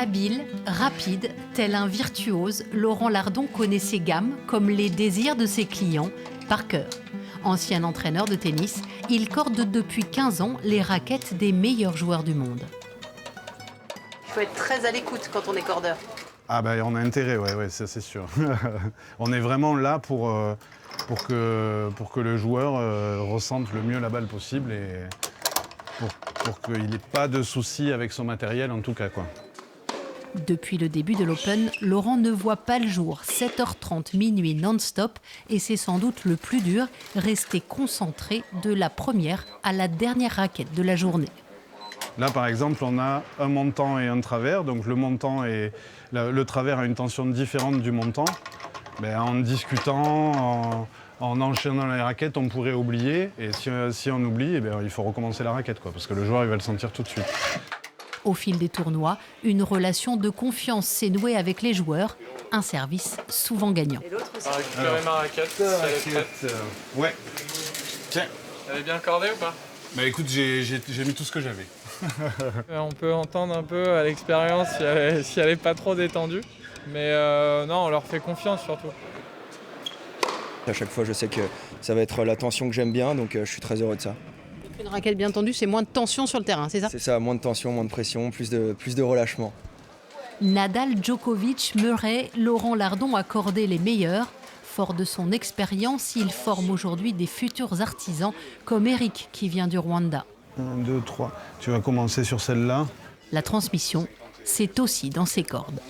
Habile, rapide, tel un virtuose, Laurent Lardon connaît ses gammes comme les désirs de ses clients par cœur. Ancien entraîneur de tennis, il corde depuis 15 ans les raquettes des meilleurs joueurs du monde. Il faut être très à l'écoute quand on est cordeur. Ah ben on a intérêt, ouais, ça c'est sûr. On est vraiment là pour que le joueur ressente le mieux la balle possible et pour qu'il n'ait pas de soucis avec son matériel en tout cas, quoi. Depuis le début de l'Open, Laurent ne voit pas le jour, 7h30 minuit non-stop, et c'est sans doute le plus dur, rester concentré de la première à la dernière raquette de la journée. Là par exemple on a un montant et un travers, donc le montant et le travers a une tension différente du montant. En discutant, en enchaînant les raquettes, on pourrait oublier, et si on oublie, il faut recommencer la raquette, parce que le joueur il va le sentir tout de suite. Au fil des tournois, une relation de confiance s'est nouée avec les joueurs, un service souvent gagnant. Récupérer ma raquette, si elle est prête. Ouais. Tiens. Elle est bien cordée ou pas? Écoute, j'ai mis tout ce que j'avais. On peut entendre un peu à l'expérience si elle est pas trop détendue. Mais non, on leur fait confiance surtout. À chaque fois, je sais que ça va être la tension que j'aime bien, donc je suis très heureux de ça. Une raquette bien tendue, c'est moins de tension sur le terrain, c'est ça? C'est ça, moins de tension, moins de pression, plus de relâchement. Nadal, Djokovic, Murray, Laurent Lardon a cordé les meilleurs. Fort de son expérience, il forme aujourd'hui des futurs artisans comme Eric qui vient du Rwanda. 1, 2, 3. Tu vas commencer sur celle-là. La transmission, c'est aussi dans ses cordes.